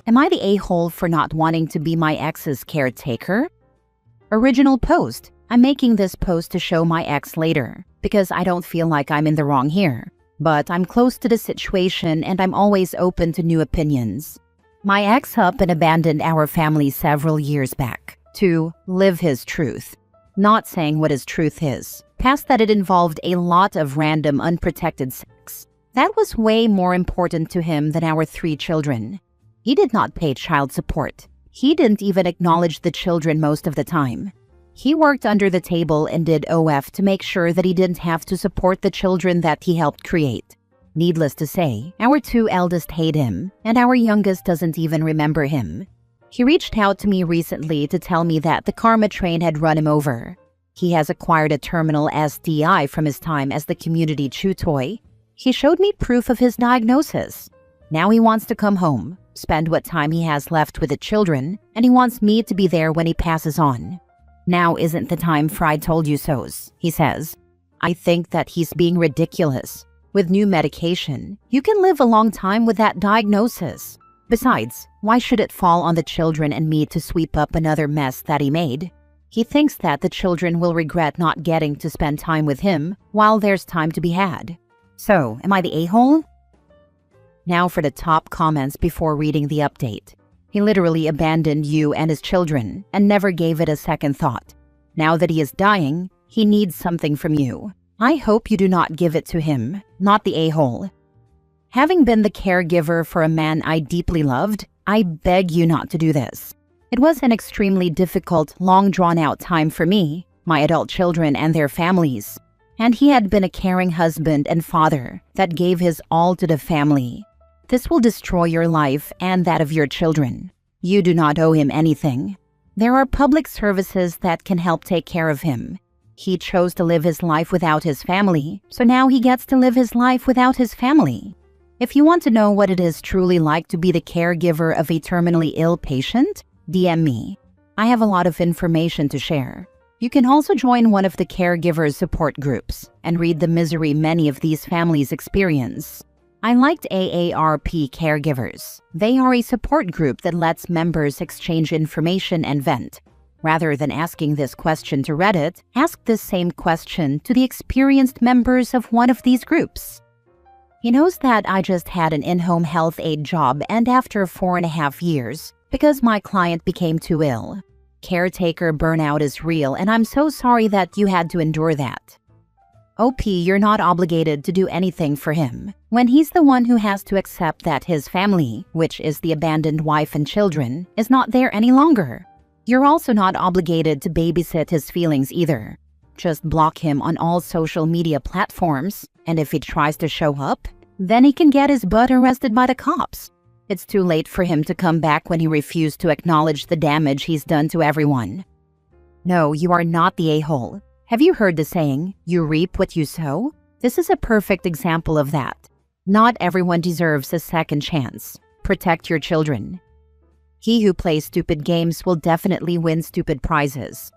Am I the a-hole for not wanting to be my ex's caretaker? Original post. I'm making this post to show my ex later, because I don't feel like I'm in the wrong here. But I'm close to the situation and I'm always open to new opinions. My ex up and abandoned our family several years back to live his truth. Not saying what his truth is. Past that, it involved a lot of random unprotected sex. That was way more important to him than our 3 children. He did not pay child support. He didn't even acknowledge the children most of the time. He worked under the table and did OF to make sure that he didn't have to support the children that he helped create. Needless to say, our 2 eldest hate him, and our youngest doesn't even remember him. He reached out to me recently to tell me that the karma train had run him over. He has acquired a terminal STI from his time as the community chew toy. He showed me proof of his diagnosis. Now he wants to come home, spend what time he has left with the children, and he wants me to be there when he passes on. Now isn't the time for I told you so's, he says. I think that he's being ridiculous. With new medication, you can live a long time with that diagnosis. Besides, why should it fall on the children and me to sweep up another mess that he made? He thinks that the children will regret not getting to spend time with him while there's time to be had. So, am I the a-hole? Now for the top comments before reading the update. He literally abandoned you and his children and never gave it a second thought. Now that he is dying, he needs something from you. I hope you do not give it to him, not the a-hole. Having been the caregiver for a man I deeply loved, I beg you not to do this. It was an extremely difficult, long drawn-out time for me, my adult children and their families. And he had been a caring husband and father that gave his all to the family. This will destroy your life and that of your children. You do not owe him anything. There are public services that can help take care of him. He chose to live his life without his family, so now he gets to live his life without his family. If you want to know what it is truly like to be the caregiver of a terminally ill patient, DM me. I have a lot of information to share. You can also join one of the caregivers' support groups and read the misery many of these families experience. I liked AARP Caregivers. They are a support group that lets members exchange information and vent. Rather than asking this question to Reddit, ask this same question to the experienced members of one of these groups. He knows that I just had an in-home health aide job and after 4.5 years, because my client became too ill. Caretaker burnout is real and I'm so sorry that you had to endure that. OP, you're not obligated to do anything for him when he's the one who has to accept that his family, which is the abandoned wife and children, is not there any longer. You're also not obligated to babysit his feelings either. Just block him on all social media platforms, and if he tries to show up, then he can get his butt arrested by the cops. It's too late for him to come back when he refused to acknowledge the damage he's done to everyone. No, you are not the a-hole. Have you heard the saying, you reap what you sow? This is a perfect example of that. Not everyone deserves a second chance. Protect your children. He who plays stupid games will definitely win stupid prizes.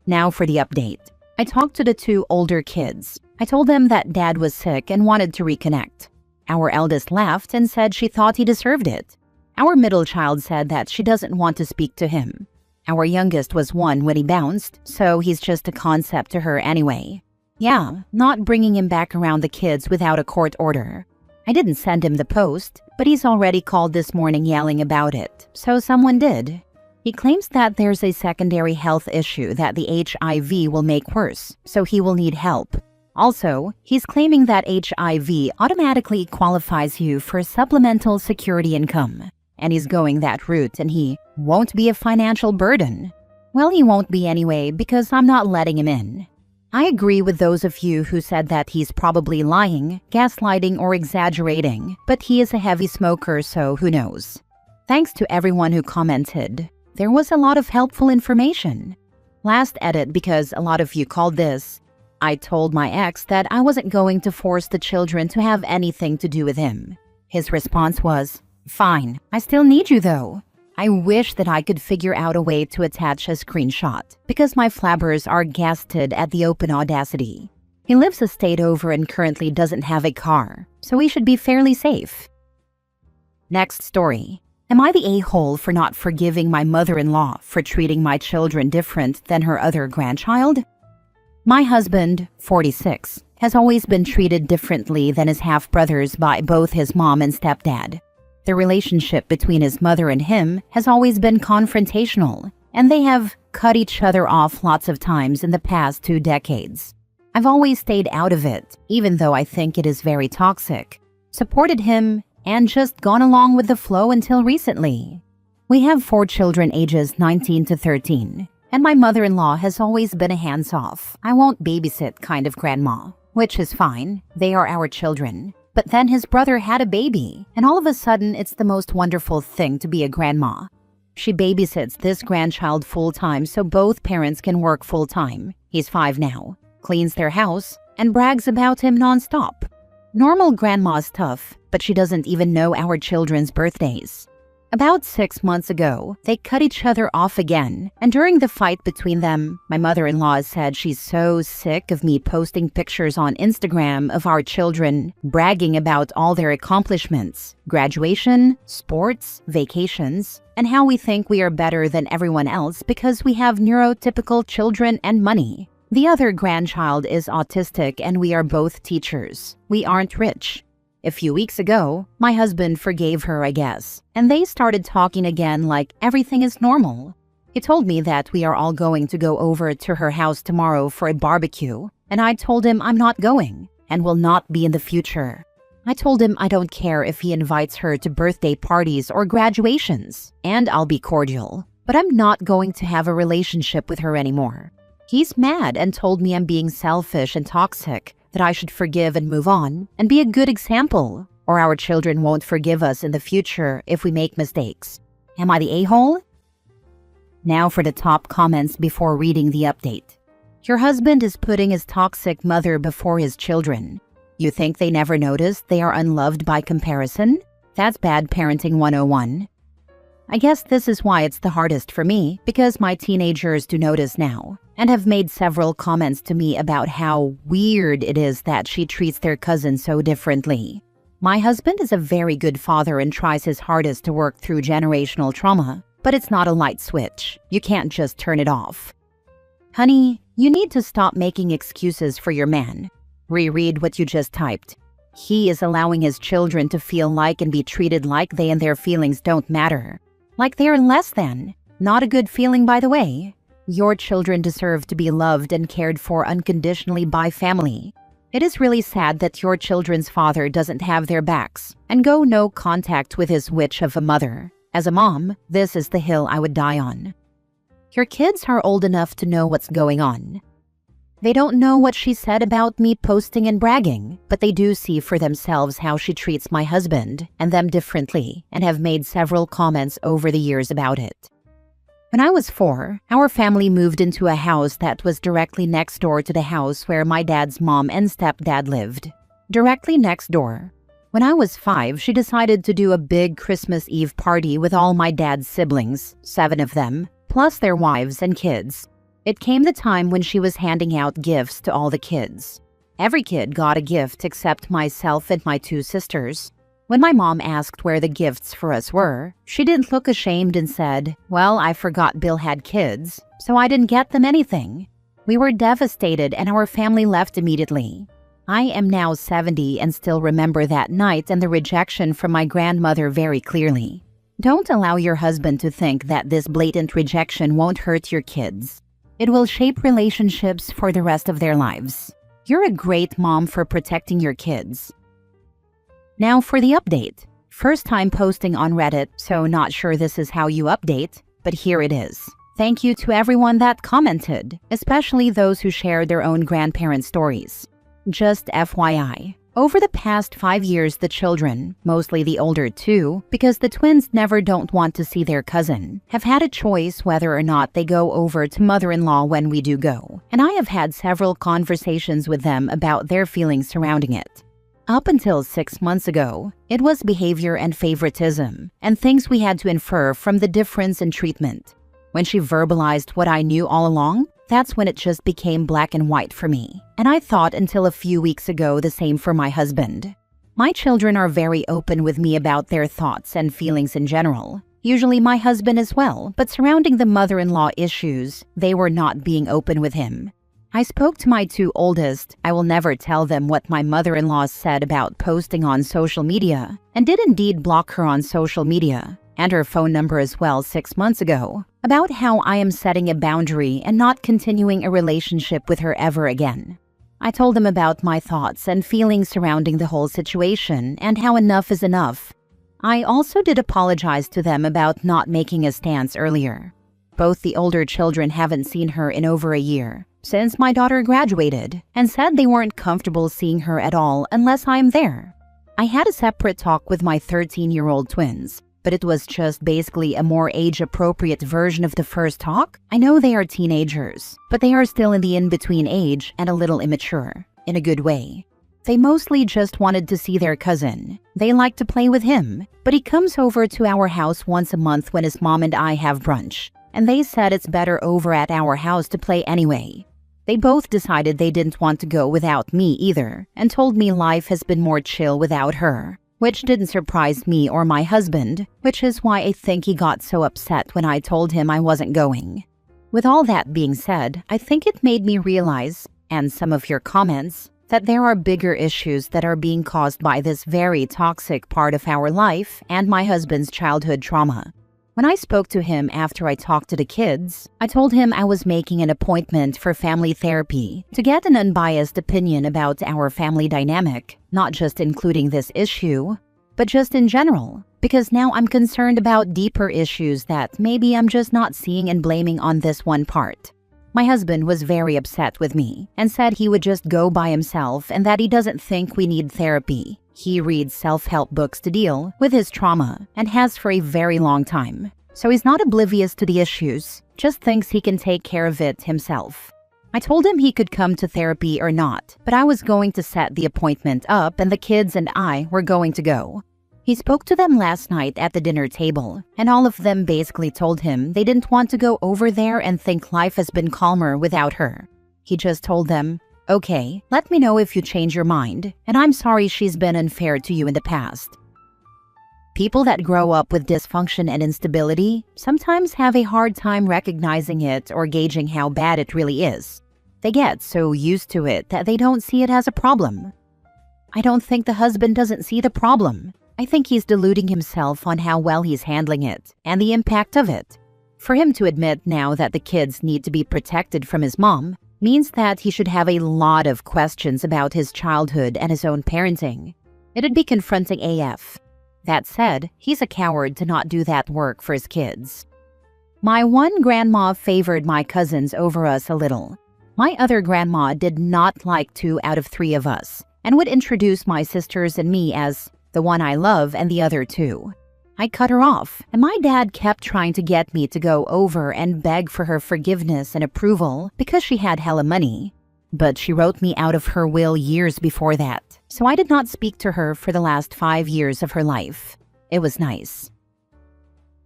Now for the update. I talked to the 2 older kids. I told them that Dad was sick and wanted to reconnect. Our eldest laughed and said she thought he deserved it. Our middle child said that she doesn't want to speak to him. Our youngest was 1 when he bounced, so he's just a concept to her anyway. Yeah, not bringing him back around the kids without a court order. I didn't send him the post, but he's already called this morning yelling about it, so someone did. He claims that there's a secondary health issue that the HIV will make worse, so he will need help. Also, he's claiming that HIV automatically qualifies you for supplemental security income. And he's going that route and he won't be a financial burden. Well, he won't be anyway because I'm not letting him in. I agree with those of you who said that he's probably lying, gaslighting, or exaggerating, but he is a heavy smoker, so who knows. Thanks to everyone who commented. There was a lot of helpful information. Last edit, because a lot of you called this, I told my ex that I wasn't going to force the children to have anything to do with him. His response was, fine, I still need you though. I wish that I could figure out a way to attach a screenshot, because my flabbers are gasted at the open audacity. He lives a state over and currently doesn't have a car, so he should be fairly safe. Next story. Am I the a-hole for not forgiving my mother-in-law for treating my children different than her other grandchild? My husband, 46, has always been treated differently than his half-brothers by both his mom and stepdad. The relationship between his mother and him has always been confrontational, and they have cut each other off lots of times in the past 2 decades. I've always stayed out of it, even though I think it is very toxic, supported him, and just gone along with the flow until recently. We have 4 children ages 19 to 13, and my mother-in-law has always been a hands-off, I won't babysit kind of grandma, which is fine, they are our children. But then his brother had a baby, and all of a sudden it's the most wonderful thing to be a grandma. She babysits this grandchild full-time so both parents can work full-time. He's 5 now, cleans their house, and brags about him non-stop. Normal grandma's tough, but she doesn't even know our children's birthdays. About 6 months ago, they cut each other off again, and during the fight between them, my mother-in-law said she's so sick of me posting pictures on Instagram of our children, bragging about all their accomplishments, graduation, sports, vacations, and how we think we are better than everyone else because we have neurotypical children and money. The other grandchild is autistic and we are both teachers. We aren't rich. A few weeks ago, my husband forgave her, I guess, and they started talking again like everything is normal. He told me that we are all going to go over to her house tomorrow for a barbecue, and I told him I'm not going and will not be in the future. I told him I don't care if he invites her to birthday parties or graduations, and I'll be cordial, but I'm not going to have a relationship with her anymore. He's mad and told me I'm being selfish and toxic, that I should forgive and move on and be a good example, or our children won't forgive us in the future if we make mistakes. Am I the a-hole? Now for the top comments before reading the update. Your husband is putting his toxic mother before his children. You think they never noticed they are unloved by comparison? That's bad parenting 101. I guess this is why it's the hardest for me, because my teenagers do notice now, and have made several comments to me about how weird it is that she treats their cousin so differently. My husband is a very good father and tries his hardest to work through generational trauma, but it's not a light switch. You can't just turn it off. Honey, you need to stop making excuses for your man. Reread what you just typed. He is allowing his children to feel like and be treated like they and their feelings don't matter. Like they're less than. Not a good feeling, by the way. Your children deserve to be loved and cared for unconditionally by family. It is really sad that your children's father doesn't have their backs and go no contact with his witch of a mother. As a mom, this is the hill I would die on. Your kids are old enough to know what's going on. They don't know what she said about me posting and bragging, but they do see for themselves how she treats my husband and them differently and have made several comments over the years about it. When I was 4, our family moved into a house that was directly next door to the house where my dad's mom and stepdad lived. Directly next door. When I was 5, she decided to do a big Christmas Eve party with all my dad's siblings, 7 of them, plus their wives and kids. It came the time when she was handing out gifts to all the kids. Every kid got a gift except myself and my 2 sisters. When my mom asked where the gifts for us were, she didn't look ashamed and said, "Well, I forgot Bill had kids, so I didn't get them anything." We were devastated and our family left immediately. I am now 70 and still remember that night and the rejection from my grandmother very clearly. Don't allow your husband to think that this blatant rejection won't hurt your kids. It will shape relationships for the rest of their lives. You're a great mom for protecting your kids. Now for the update. First time posting on Reddit, so not sure this is how you update, but here it is. Thank you to everyone that commented, especially those who shared their own grandparent stories. Just FYI, over the past 5 years the children, mostly the older 2, because the twins never don't want to see their cousin, have had a choice whether or not they go over to mother-in-law when we do go, and I have had several conversations with them about their feelings surrounding it. Up until 6 months ago, it was behavior and favoritism, and things we had to infer from the difference in treatment. When she verbalized what I knew all along, that's when it just became black and white for me, and I thought until a few weeks ago the same for my husband. My children are very open with me about their thoughts and feelings in general. Usually my husband as well, but surrounding the mother-in-law issues, they were not being open with him. I spoke to my two oldest. I will never tell them what my mother-in-law said about posting on social media, and did indeed block her on social media, and her phone number as well 6 months ago, about how I am setting a boundary and not continuing a relationship with her ever again. I told them about my thoughts and feelings surrounding the whole situation and how enough is enough. I also did apologize to them about not making a stance earlier. Both the older children haven't seen her in over a year, since my daughter graduated, and said they weren't comfortable seeing her at all unless I'm there. I had a separate talk with my 13-year-old twins, but it was just basically a more age-appropriate version of the first talk. I know they are teenagers, but they are still in the in-between age and a little immature, in a good way. They mostly just wanted to see their cousin. They like to play with him, but he comes over to our house once a month when his mom and I have brunch, and they said it's better over at our house to play anyway. They both decided they didn't want to go without me either, and told me life has been more chill without her, which didn't surprise me or my husband, which is why I think he got so upset when I told him I wasn't going. With all that being said, I think it made me realize, and some of your comments, that there are bigger issues that are being caused by this very toxic part of our life and my husband's childhood trauma. When I spoke to him after I talked to the kids, I told him I was making an appointment for family therapy to get an unbiased opinion about our family dynamic, not just including this issue, but just in general, because now I'm concerned about deeper issues that maybe I'm just not seeing and blaming on this one part. My husband was very upset with me and said he would just go by himself and that he doesn't think we need therapy. He reads self-help books to deal with his trauma and has for a very long time. So he's not oblivious to the issues, just thinks he can take care of it himself. I told him he could come to therapy or not, but I was going to set the appointment up and the kids and I were going to go. He spoke to them last night at the dinner table, and all of them basically told him they didn't want to go over there and think life has been calmer without her. He just told them, "Okay, let me know if you change your mind, and I'm sorry she's been unfair to you in the past." People that grow up with dysfunction and instability sometimes have a hard time recognizing it or gauging how bad it really is. They get so used to it that they don't see it as a problem. I don't think the husband doesn't see the problem. I think he's deluding himself on how well he's handling it and the impact of it. For him to admit now that the kids need to be protected from his mom means that he should have a lot of questions about his childhood and his own parenting. It'd be confronting AF. That said, he's a coward to not do that work for his kids. My one grandma favored my cousins over us a little. My other grandma did not like 2 out of 3 of us and would introduce my sisters and me as the one I love and the other 2. I cut her off, and my dad kept trying to get me to go over and beg for her forgiveness and approval because she had hella money. But she wrote me out of her will years before that, so I did not speak to her for the last 5 years of her life. It was nice.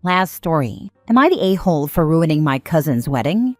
Last story. Am I the a-hole for ruining my cousin's wedding?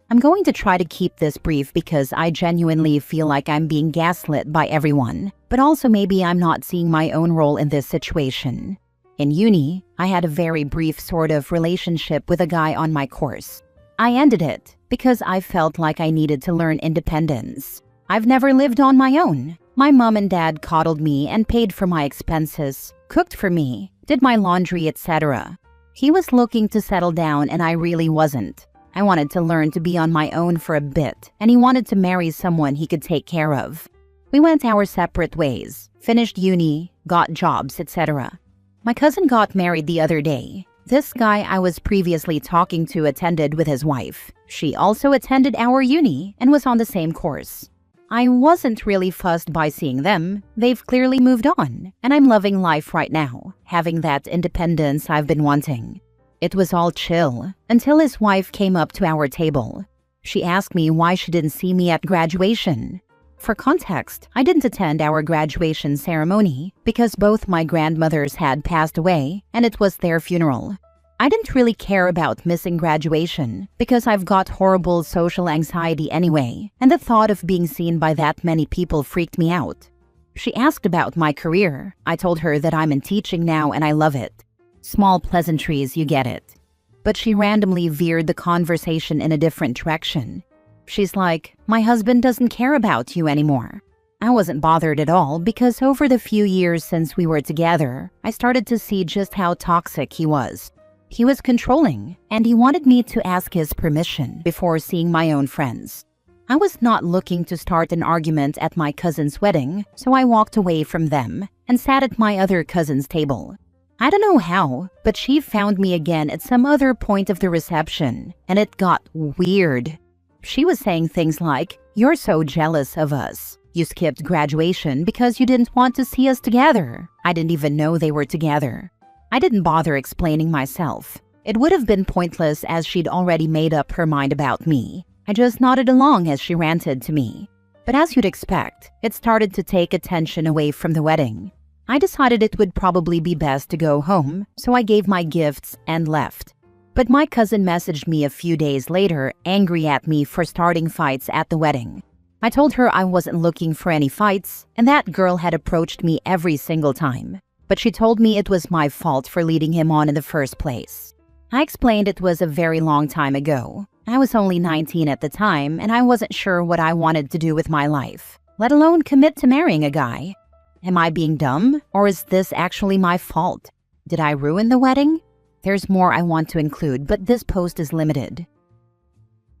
I'm going to try to keep this brief because I genuinely feel like I'm being gaslit by everyone, but also maybe I'm not seeing my own role in this situation. In uni, I had a very brief sort of relationship with a guy on my course. I ended it because I felt like I needed to learn independence. I've never lived on my own. My mom and dad coddled me and paid for my expenses, cooked for me, did my laundry, etc. He was looking to settle down and I really wasn't. I wanted to learn to be on my own for a bit, and he wanted to marry someone he could take care of. We went our separate ways, finished uni, got jobs, etc. My cousin got married the other day. This guy I was previously talking to attended with his wife. She also attended our uni and was on the same course. I wasn't really fussed by seeing them. They've clearly moved on, and I'm loving life right now, having that independence I've been wanting. It was all chill until his wife came up to our table. She asked me why she didn't see me at graduation. For context, I didn't attend our graduation ceremony because both my grandmothers had passed away and it was their funeral. I didn't really care about missing graduation because I've got horrible social anxiety anyway, and the thought of being seen by that many people freaked me out. She asked about my career. I told her that I'm in teaching now and I love it. Small pleasantries, you get it. But she randomly veered the conversation in a different direction. She's like, my husband doesn't care about you anymore. I wasn't bothered at all because over the few years since we were together, I started to see just how toxic he was. He was controlling, and he wanted me to ask his permission before seeing my own friends. I was not looking to start an argument at my cousin's wedding, so I walked away from them and sat at my other cousin's table. I don't know how, but she found me again at some other point of the reception, and it got weird. She was saying things like, "You're so jealous of us. You skipped graduation because you didn't want to see us together." I didn't even know they were together. I didn't bother explaining myself. It would have been pointless as she'd already made up her mind about me. I just nodded along as she ranted to me. But as you'd expect, it started to take attention away from the wedding. I decided it would probably be best to go home, so I gave my gifts and left. But my cousin messaged me a few days later, angry at me for starting fights at the wedding. I told her I wasn't looking for any fights, and that girl had approached me every single time. But she told me it was my fault for leading him on in the first place. I explained it was a very long time ago. I was only 19 at the time, and I wasn't sure what I wanted to do with my life, let alone commit to marrying a guy. Am I being dumb, or is this actually my fault? Did I ruin the wedding? There's more I want to include, but this post is limited.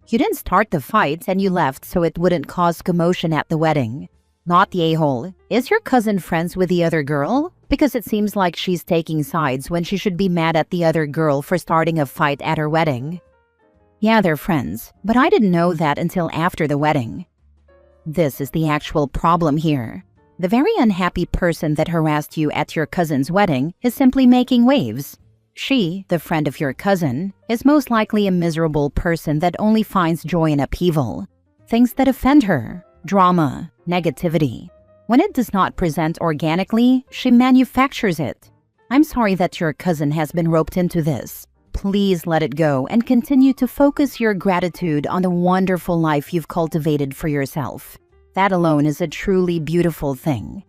You didn't start the fight and you left so it wouldn't cause commotion at the wedding. Not the a-hole. Is your cousin friends with the other girl? Because it seems like she's taking sides when she should be mad at the other girl for starting a fight at her wedding. Yeah, they're friends, but I didn't know that until after the wedding. This is the actual problem here. The very unhappy person that harassed you at your cousin's wedding is simply making waves. She, the friend of your cousin, is most likely a miserable person that only finds joy in upheaval. Things that offend her, drama, negativity. When it does not present organically, she manufactures it. I'm sorry that your cousin has been roped into this. Please let it go and continue to focus your gratitude on the wonderful life you've cultivated for yourself. That alone is a truly beautiful thing.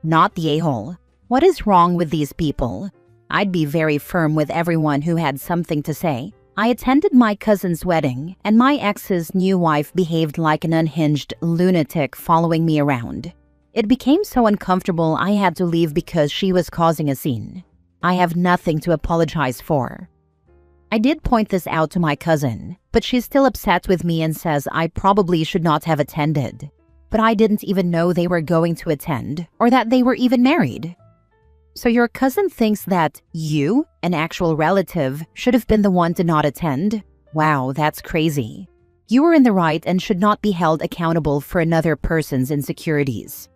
Not the a-hole. What is wrong with these people? I'd be very firm with everyone who had something to say. I attended my cousin's wedding, and my ex's new wife behaved like an unhinged lunatic following me around. It became so uncomfortable I had to leave because she was causing a scene. I have nothing to apologize for. I did point this out to my cousin, but she's still upset with me and says I probably should not have attended. But I didn't even know they were going to attend, or that they were even married. So your cousin thinks that you, an actual relative, should have been the one to not attend? Wow, that's crazy. You were in the right and should not be held accountable for another person's insecurities.